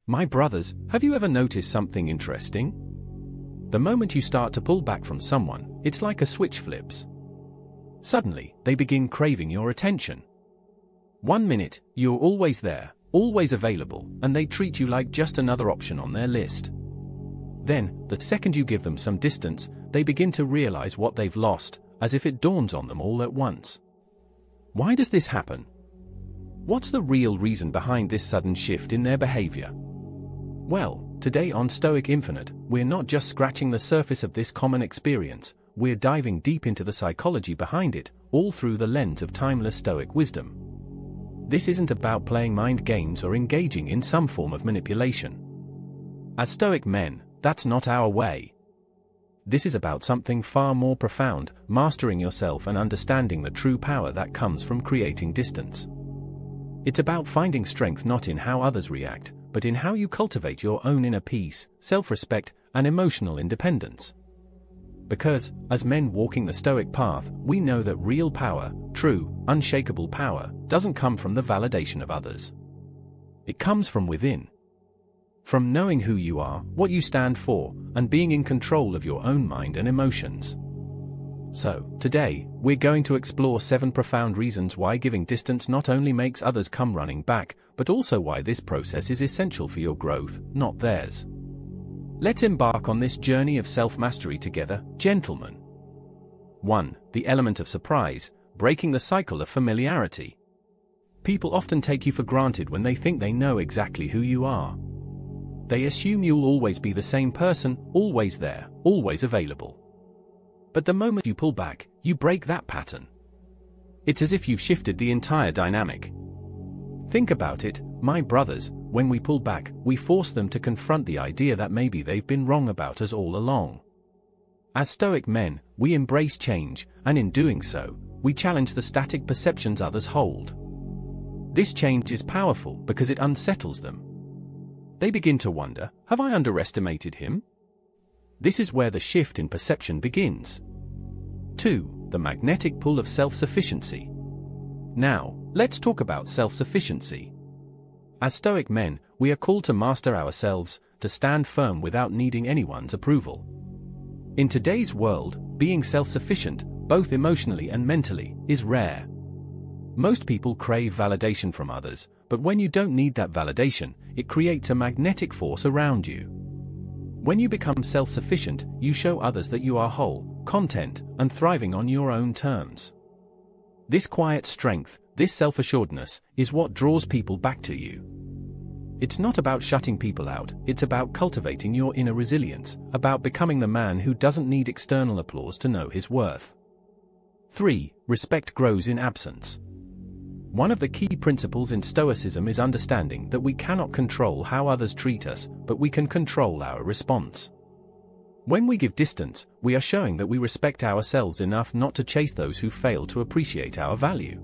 My brothers, have you ever noticed something interesting? The moment you start to pull back from someone, it's like a switch flips. Suddenly, they begin craving your attention. 1 minute, you're always there, always available, and they treat you like just another option on their list. Then, the second you give them some distance, they begin to realize what they've lost, as if it dawns on them all at once. Why does this happen? What's the real reason behind this sudden shift in their behavior? Well, today on Stoic Infinite, we're not just scratching the surface of this common experience, we're diving deep into the psychology behind it, all through the lens of timeless Stoic wisdom. This isn't about playing mind games or engaging in some form of manipulation. As Stoic men, that's not our way. This is about something far more profound, mastering yourself and understanding the true power that comes from creating distance. It's about finding strength not in how others react, but in how you cultivate your own inner peace, self-respect, and emotional independence. Because, as men walking the Stoic path, we know that real power, true, unshakable power, doesn't come from the validation of others. It comes from within. From knowing who you are, what you stand for, and being in control of your own mind and emotions. So, today, we're going to explore 7 profound reasons why giving distance not only makes others come running back, but also why this process is essential for your growth, not theirs. Let's embark on this journey of self-mastery together, gentlemen. 1. The element of surprise, breaking the cycle of familiarity. People often take you for granted when they think they know exactly who you are. They assume you'll always be the same person, always there, always available. But the moment you pull back, you break that pattern. It's as if you've shifted the entire dynamic. Think about it, my brothers, when we pull back, we force them to confront the idea that maybe they've been wrong about us all along. As Stoic men, we embrace change, and in doing so, we challenge the static perceptions others hold. This change is powerful because it unsettles them. They begin to wonder, have I underestimated him? This is where the shift in perception begins. 2. The magnetic pull of self-sufficiency. Now, let's talk about self-sufficiency. As Stoic men, we are called to master ourselves, to stand firm without needing anyone's approval. In today's world, being self-sufficient, both emotionally and mentally, is rare. Most people crave validation from others, but when you don't need that validation, it creates a magnetic force around you. When you become self-sufficient, you show others that you are whole, content, and thriving on your own terms. This quiet strength, this self-assuredness, is what draws people back to you. It's not about shutting people out, it's about cultivating your inner resilience, about becoming the man who doesn't need external applause to know his worth. 3. Respect grows in absence. One of the key principles in Stoicism is understanding that we cannot control how others treat us, but we can control our response. When we give distance, we are showing that we respect ourselves enough not to chase those who fail to appreciate our value.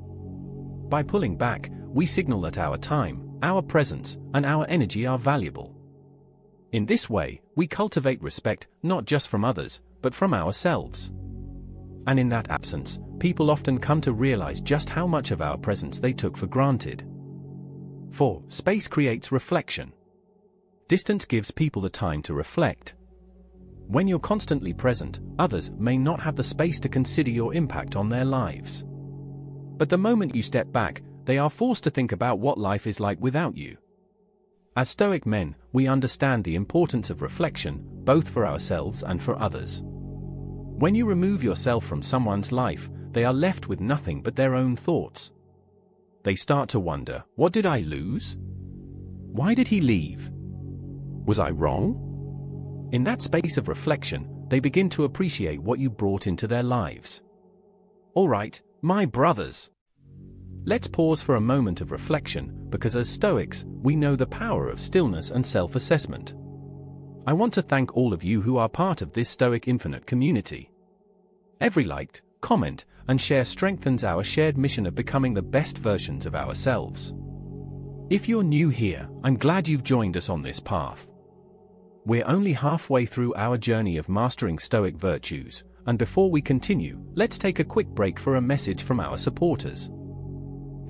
By pulling back, we signal that our time, our presence, and our energy are valuable. In this way, we cultivate respect not just from others, but from ourselves. And in that absence, people often come to realize just how much of our presence they took for granted. 4. Space creates reflection. Distance gives people the time to reflect. When you're constantly present, others may not have the space to consider your impact on their lives. But the moment you step back, they are forced to think about what life is like without you. As Stoic men, we understand the importance of reflection, both for ourselves and for others. When you remove yourself from someone's life, they are left with nothing but their own thoughts. They start to wonder, what did I lose? Why did he leave? Was I wrong? In that space of reflection, they begin to appreciate what you brought into their lives. All right, my brothers. Let's pause for a moment of reflection, because as Stoics, we know the power of stillness and self-assessment. I want to thank all of you who are part of this Stoic Infinite community. Every like, comment, and share strengthens our shared mission of becoming the best versions of ourselves. If you're new here, I'm glad you've joined us on this path. We're only halfway through our journey of mastering Stoic virtues, and before we continue, let's take a quick break for a message from our supporters.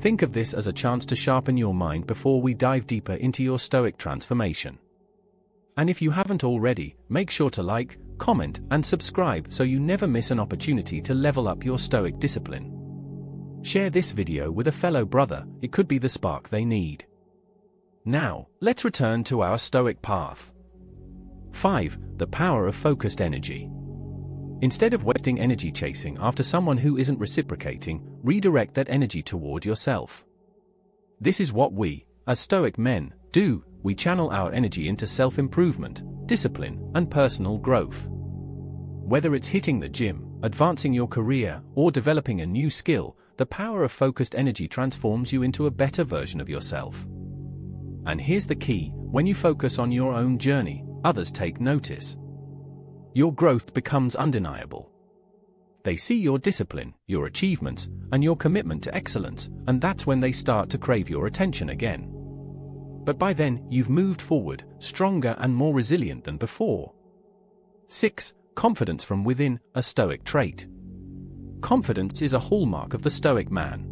Think of this as a chance to sharpen your mind before we dive deeper into your Stoic transformation. And if you haven't already, make sure to like, comment, and subscribe so you never miss an opportunity to level up your Stoic discipline. Share this video with a fellow brother, it could be the spark they need. Now, let's return to our Stoic path. 5. The power of focused energy. Instead of wasting energy chasing after someone who isn't reciprocating, redirect that energy toward yourself. This is what we, as Stoic men, do. We channel our energy into self-improvement, discipline, and personal growth. Whether it's hitting the gym, advancing your career, or developing a new skill, the power of focused energy transforms you into a better version of yourself. And here's the key: when you focus on your own journey, others take notice. Your growth becomes undeniable. They see your discipline, your achievements, and your commitment to excellence, and that's when they start to crave your attention again. But by then, you've moved forward, stronger and more resilient than before. 6. Confidence from within, a Stoic trait. Confidence is a hallmark of the Stoic man.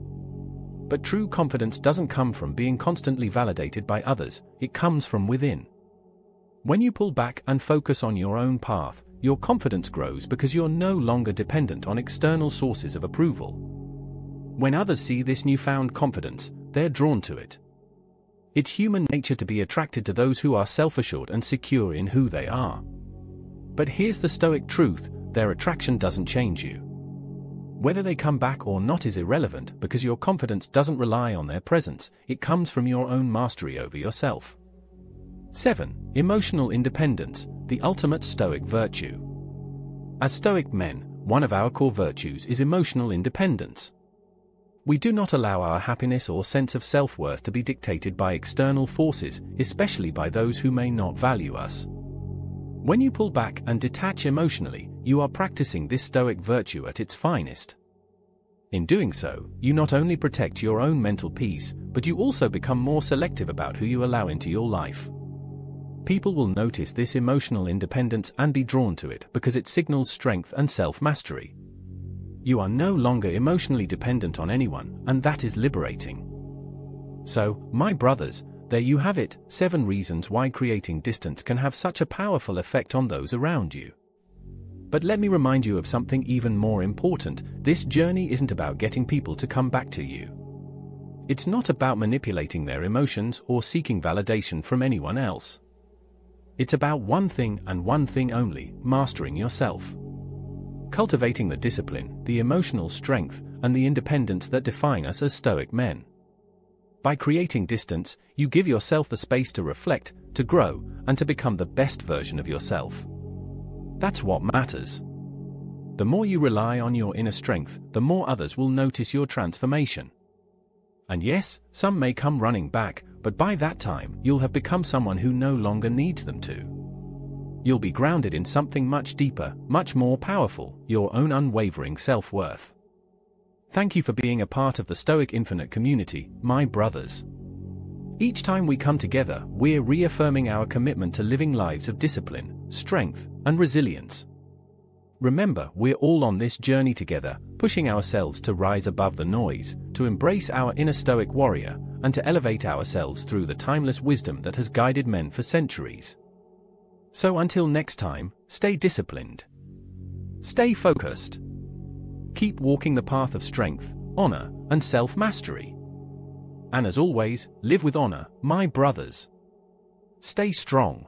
But true confidence doesn't come from being constantly validated by others, it comes from within. When you pull back and focus on your own path, your confidence grows because you're no longer dependent on external sources of approval. When others see this newfound confidence, they're drawn to it. It's human nature to be attracted to those who are self-assured and secure in who they are. But here's the Stoic truth: their attraction doesn't change you. Whether they come back or not is irrelevant, because your confidence doesn't rely on their presence, it comes from your own mastery over yourself. 7. Emotional independence, the ultimate Stoic virtue. As Stoic men, one of our core virtues is emotional independence. We do not allow our happiness or sense of self-worth to be dictated by external forces, especially by those who may not value us. When you pull back and detach emotionally, you are practicing this Stoic virtue at its finest. In doing so, you not only protect your own mental peace, but you also become more selective about who you allow into your life. People will notice this emotional independence and be drawn to it because it signals strength and self-mastery. You are no longer emotionally dependent on anyone, and that is liberating. So, my brothers, there you have it, 7 reasons why creating distance can have such a powerful effect on those around you. But let me remind you of something even more important: this journey isn't about getting people to come back to you. It's not about manipulating their emotions or seeking validation from anyone else. It's about one thing and one thing only: mastering yourself. Cultivating the discipline, the emotional strength, and the independence that define us as Stoic men. By creating distance, you give yourself the space to reflect, to grow, and to become the best version of yourself. That's what matters. The more you rely on your inner strength, the more others will notice your transformation. And yes, some may come running back, but by that time, you'll have become someone who no longer needs them to. You'll be grounded in something much deeper, much more powerful: your own unwavering self-worth. Thank you for being a part of the Stoic Infinite community, my brothers. Each time we come together, we're reaffirming our commitment to living lives of discipline, strength, and resilience. Remember, we're all on this journey together, pushing ourselves to rise above the noise, to embrace our inner Stoic warrior, and to elevate ourselves through the timeless wisdom that has guided men for centuries. So until next time, stay disciplined. Stay focused. Keep walking the path of strength, honor, and self-mastery. And as always, live with honor, my brothers. Stay strong.